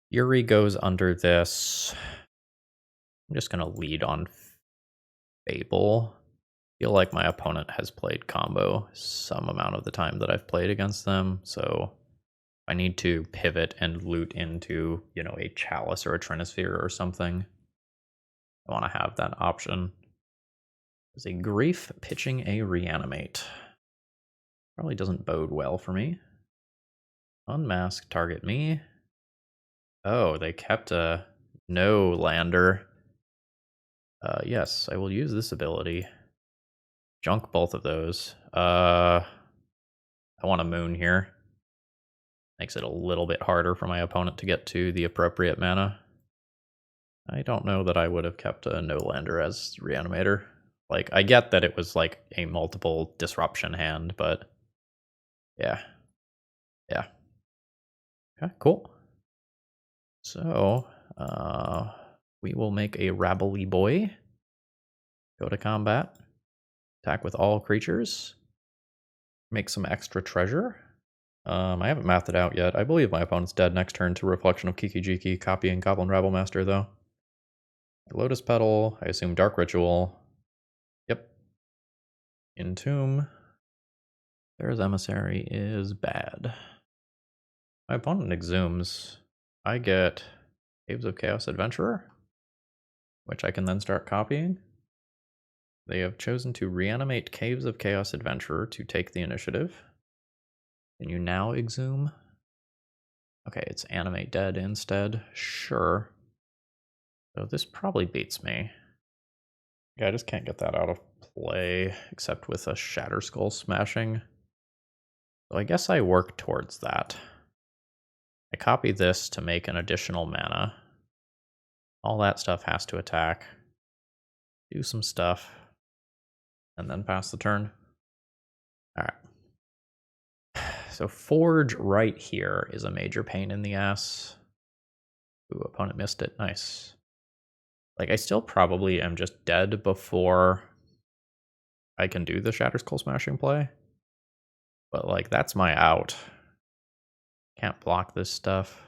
Yuri goes under this. I'm just going to lead on Fable. I feel like my opponent has played combo some amount of the time that I've played against them, so I need to pivot and loot into, you know, a Chalice or a Trinisphere or something. I want to have that option. There's a Grief pitching a Reanimate. Probably doesn't bode well for me. Unmask, target me. Oh, they kept a no lander. Yes, I will use this ability. Junk both of those. I want a moon here. Makes it a little bit harder for my opponent to get to the appropriate mana. I don't know that I would have kept a no lander as Reanimator. Like, I get that it was like a multiple disruption hand, but yeah. Yeah. Okay, cool. So, we will make a Rabbly Boy. Go to combat. Attack with all creatures. Make some extra treasure. I haven't mathed it out yet. I believe my opponent's dead next turn to Reflection of Kiki Jiki, copying Goblin Rabblemaster, though. Lotus Petal, I assume Dark Ritual. Yep. Entomb. There's Emissary is bad. My opponent exhumes. I get Caves of Chaos Adventurer, which I can then start copying. They have chosen to reanimate Caves of Chaos Adventurer to take the initiative. Can you now exhume? Okay, it's Animate Dead instead. Sure. So this probably beats me. Yeah, I just can't get that out of play, except with a Shatter Skull smashing. So I guess I work towards that. I copy this to make an additional mana. All that stuff has to attack. Do some stuff. And then pass the turn. Alright. So Forge right here is a major pain in the ass. Ooh, opponent missed it. Nice. Like, I still probably am just dead before I can do the Shatter Skull smashing play. But, like, that's my out. Can't block this stuff.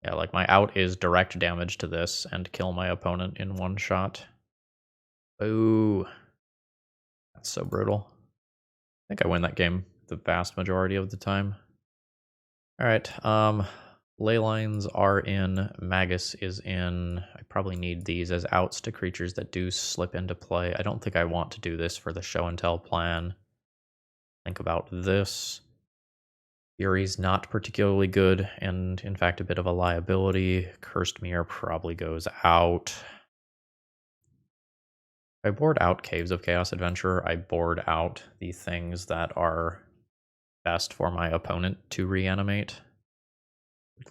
Yeah, like, my out is direct damage to this and kill my opponent in one shot. Ooh. That's so brutal. I think I win that game the vast majority of the time. Alright, Ley lines are in, Magus is in. I probably need these as outs to creatures that do slip into play. I don't think I want to do this for the show and tell plan. Think about this. Fury's not particularly good, and in fact a bit of a liability. Cursed Mirror probably goes out. If I board out Caves of Chaos Adventure, I board out the things that are best for my opponent to reanimate.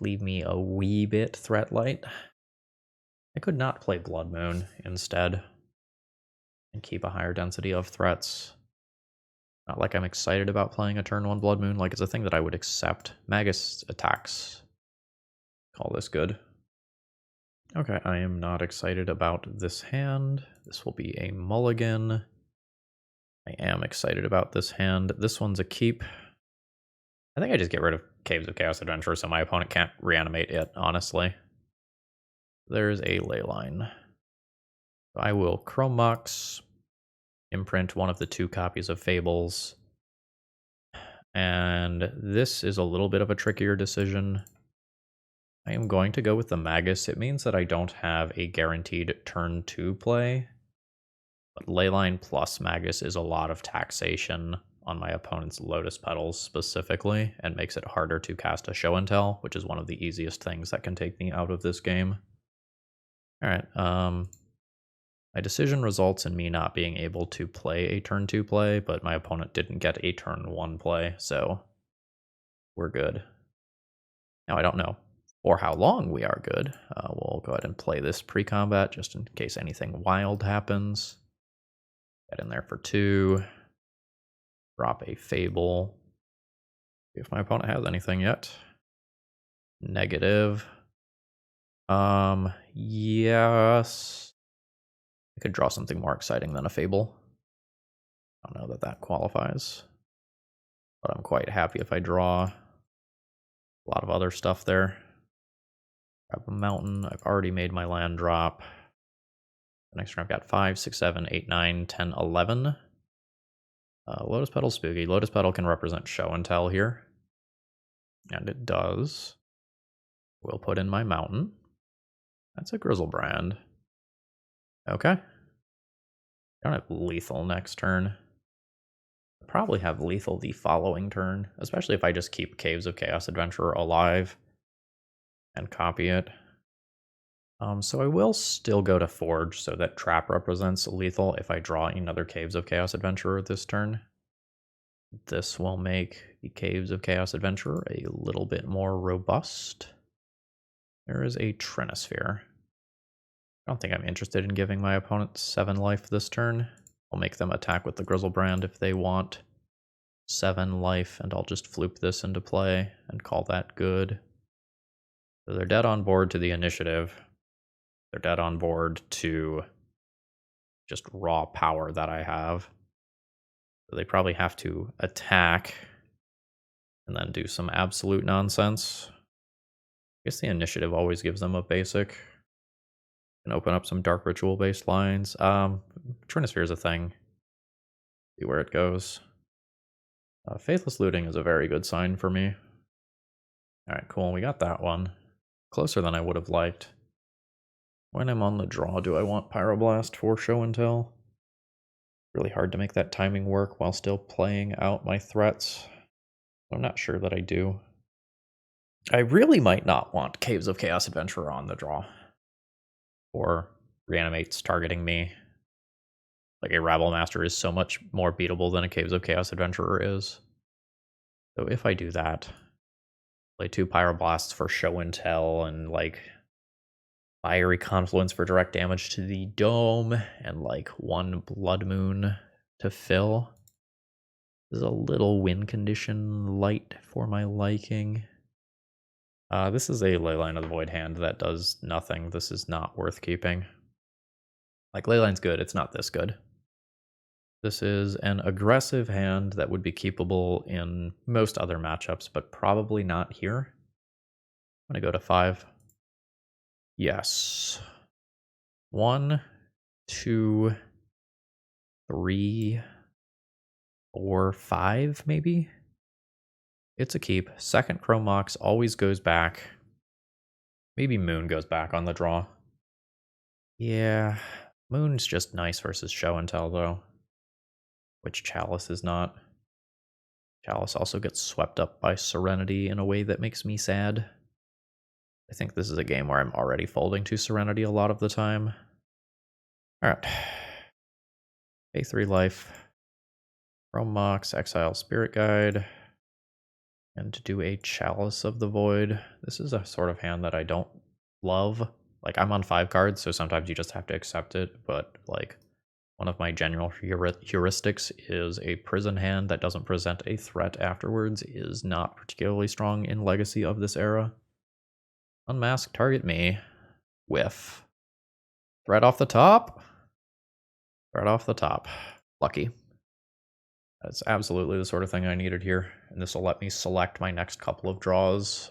Leave me a wee bit threat light. I could not play Blood Moon instead and keep a higher density of threats. Not like I'm excited about playing a turn 1 Blood Moon, like it's a thing that I would accept. Magus attacks. Call this good. Okay, I am not excited about this hand. This will be a mulligan. I am excited about this hand. This one's a keep. I think I just get rid of Caves of Chaos Adventure so my opponent can't reanimate it, honestly. There's a Leyline. I will Chrome Mox, imprint one of the 2 copies of Fables. And this is a little bit of a trickier decision. I am going to go with the Magus. It means that I don't have a guaranteed turn 2 play. But Leyline plus Magus is a lot of taxation on my opponent's Lotus Petals specifically, and makes it harder to cast a Show and Tell, which is one of the easiest things that can take me out of this game. Alright, my decision results in me not being able to play a turn 2 play, but my opponent didn't get a turn 1 play, so we're good. Now I don't know for how long we are good. We'll go ahead and play this pre-combat just in case anything wild happens. Get in there for 2. Drop a Fable. See if my opponent has anything yet. Negative. Yes. I could draw something more exciting than a Fable. I don't know that that qualifies. But I'm quite happy if I draw a lot of other stuff there. Grab a mountain. I've already made my land drop. Next turn I've got 5, 6, 7, 8, 9, 10, 11. Lotus Petal spooky. Lotus Petal can represent Show and Tell here. And it does. We'll put in my mountain. That's a Grizzlebrand. Okay. I don't have lethal next turn. I'll probably have lethal the following turn, especially if I just keep Caves of Chaos Adventurer alive and copy it. So I will still go to Forge so that Trap represents lethal if I draw another Caves of Chaos Adventurer this turn. This will make the Caves of Chaos Adventurer a little bit more robust. There is a Trinisphere. I don't think I'm interested in giving my opponent 7 life this turn. I'll make them attack with the Grizzlebrand if they want 7 life, and I'll just floop this into play and call that good. So they're dead on board to the initiative. They're dead on board to just raw power that I have. So they probably have to attack and then do some absolute nonsense. I guess the initiative always gives them a basic. And open up some Dark Ritual based lines. Trinisphere is a thing. See where it goes. Faithless Looting is a very good sign for me. Alright, cool. We got that one. Closer than I would have liked. When I'm on the draw, do I want Pyroblast for Show and Tell? Really hard to make that timing work while still playing out my threats. I'm not sure that I do. I really might not want Caves of Chaos Adventurer on the draw. Or reanimates targeting me. Like a Rabble Master is so much more beatable than a Caves of Chaos Adventurer is. So if I do that, play 2 Pyroblasts for Show and Tell, and like Fiery Confluence for direct damage to the dome, and like 1 Blood Moon to fill. This is a little win condition light for my liking. This is a Leyline of the Void hand that does nothing. This is not worth keeping. Like, Leyline's good, it's not this good. This is an aggressive hand that would be keepable in most other matchups, but probably not here. I'm gonna go to 5. Yes. 1, 2, 3, 4, 5, maybe? It's a keep. Second Chrome Mox always goes back. Maybe Moon goes back on the draw. Yeah, Moon's just nice versus Show and Tell, though. Which Chalice is not. Chalice also gets swept up by Serenity in a way that makes me sad. I think this is a game where I'm already folding to Serenity a lot of the time. Alright. Pay 3 life. Chrome Mox, Exile Spirit Guide. And to do a Chalice of the Void. This is a sort of hand that I don't love. Like, I'm on 5 cards, so sometimes you just have to accept it, but, like, one of my general heuristics is a prison hand that doesn't present a threat afterwards is not particularly strong in Legacy of this era. Unmask, target me. Whiff. Threat off the top? Threat off the top. Lucky. That's absolutely the sort of thing I needed here, and this will let me select my next couple of draws.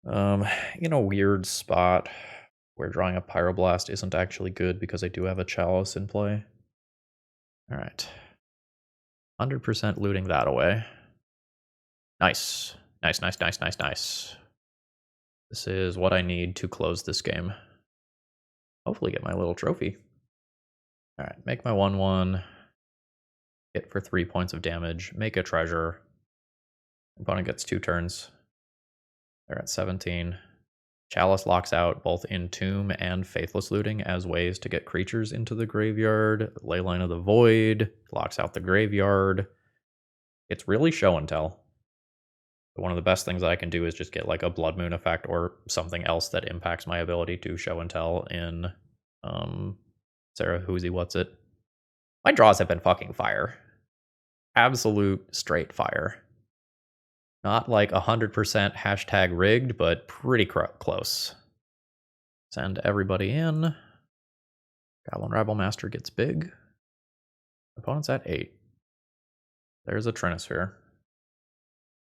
In a weird spot where drawing a Pyroblast isn't actually good because I do have a Chalice in play. Alright. 100% looting that away. Nice. Nice, nice, nice, nice, nice. This is what I need to close this game. Hopefully get my little trophy. Alright, make my 1/1. Hit for 3 points of damage. Make a treasure. Opponent gets 2 turns. They're at 17. Chalice locks out both Entomb and Faithless Looting as ways to get creatures into the graveyard. Leyline of the Void locks out the graveyard. It's really show and tell. One of the best things I can do is just get like a Blood Moon effect or something else that impacts my ability to show and tell in Sarah Whoozy What's It. My draws have been fucking fire. Absolute straight fire. Not like 100% hashtag rigged, but pretty close. Send everybody in. Goblin Rabblemaster gets big. Opponent's at 8. There's a Trinisphere.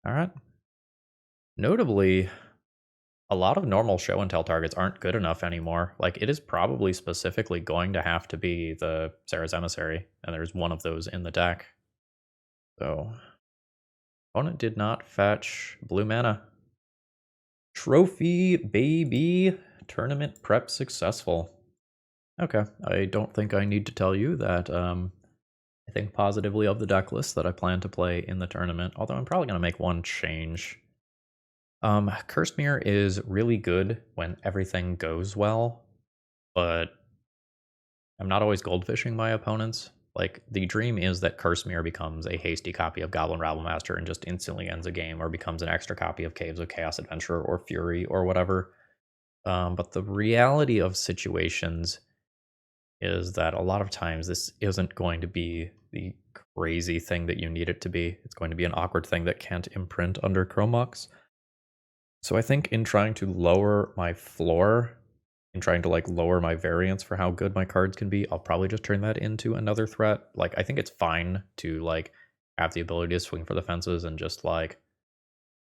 Alright. Notably, a lot of normal show and tell targets aren't good enough anymore. Like, it is probably specifically going to have to be the Sarah's Emissary, and there's one of those in the deck. So, opponent did not fetch blue mana. Trophy, baby! Tournament prep successful. Okay, I don't think I need to tell you that I think positively of the deck list that I plan to play in the tournament, although I'm probably going to make one change. Cursed Mirror is really good when everything goes well, but I'm not always goldfishing my opponents. Like, the dream is that Cursed Mirror becomes a hasty copy of Goblin Rabblemaster and just instantly ends a game, or becomes an extra copy of Caves of Chaos Adventurer or Fury or whatever. But the reality of situations is that a lot of times this isn't going to be the crazy thing that you need it to be. It's going to be an awkward thing that can't imprint under Chromux. So I think in trying to lower my floor, in trying to like lower my variance for how good my cards can be, I'll probably just turn that into another threat. Like, I think it's fine to like have the ability to swing for the fences and just like,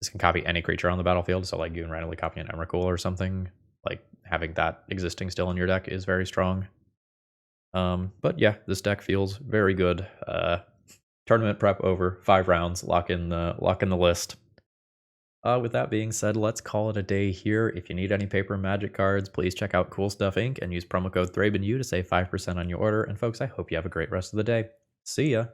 this can copy any creature on the battlefield. So like you can randomly copy an Emrakul or something. Like, having that existing still in your deck is very strong. But yeah, this deck feels very good. Tournament prep over, 5 rounds, lock in the list. With that being said, let's call it a day here. If you need any paper and magic cards, please check out Cool Stuff Inc. and use promo code ThrabenU to save 5% on your order. And folks, I hope you have a great rest of the day. See ya!